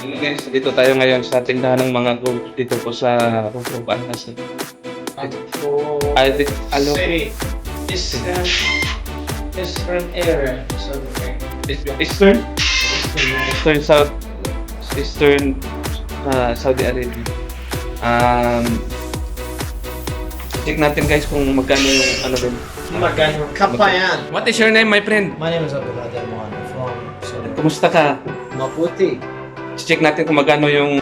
Guys, dito tayo ngayon sa tindahan ng mga gold dito po sa Hofuf Al-hassa. Ano? City. Eastern area. So, Eastern? Eastern South Eastern Saudi Arabia. Check natin guys kung magkano yung ano din. magkano? Kapayan. What is your name, my friend? My name is Abdullah from Kumusta ka? Maputi. Check natin kung magkano yung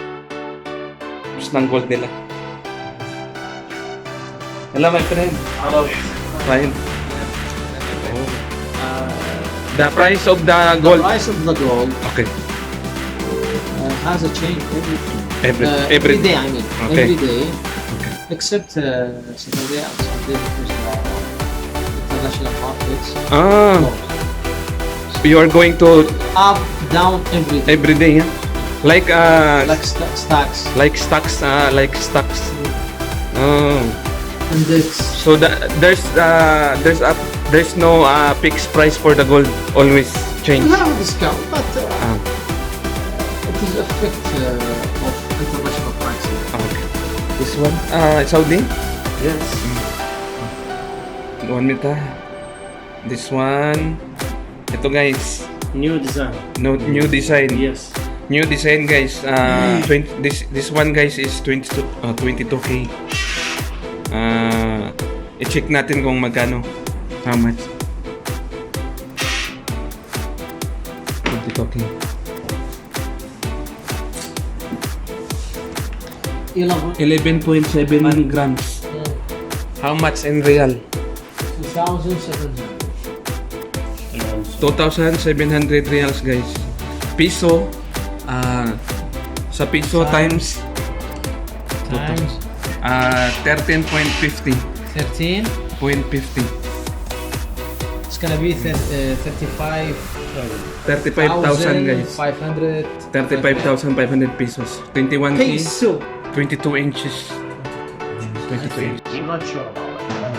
ng gold nila. Hello, my friend. Hello. Fine. The price of the gold. The price of the gold Okay. has a change Every day. I mean, Okay. every day, Okay. except Saturday and Sunday because international markets. You are going to Up, down, every day. every day, yeah? Like Stocks. like stocks, Oh. And it's So there's no fixed price for the gold. Always change. we have a discount, but Ah, it is effect of international pricing. okay. This one, Saudi. Yes. 1 meter. This one. Ito guys. New design. No, new design. Yes. New design guys. 20, this one guys is 22k. I-check natin kung magkano. How much? 22k. 11.7 grams. How much in real? 2,700 reals guys. Piso. Sa piso times 13.50. 13. 0.50. It's gonna be 35. 35,000 guys. 500 35,500 pesos. 21k. peso. 22 inches. 22 inches. I'm not sure about that.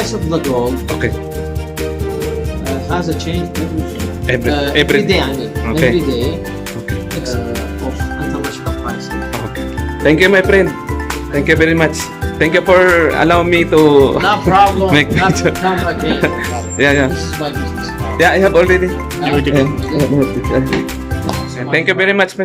price of the gold Okay. has a change Every day. I mean, Okay. every day Okay. of international pricing. Okay. Thank you, my friend. Thank you very much. Thank you for allowing me to No problem. make Come video. again. Yeah. This is my business. Yeah, I have already. Okay. Thank you very much, my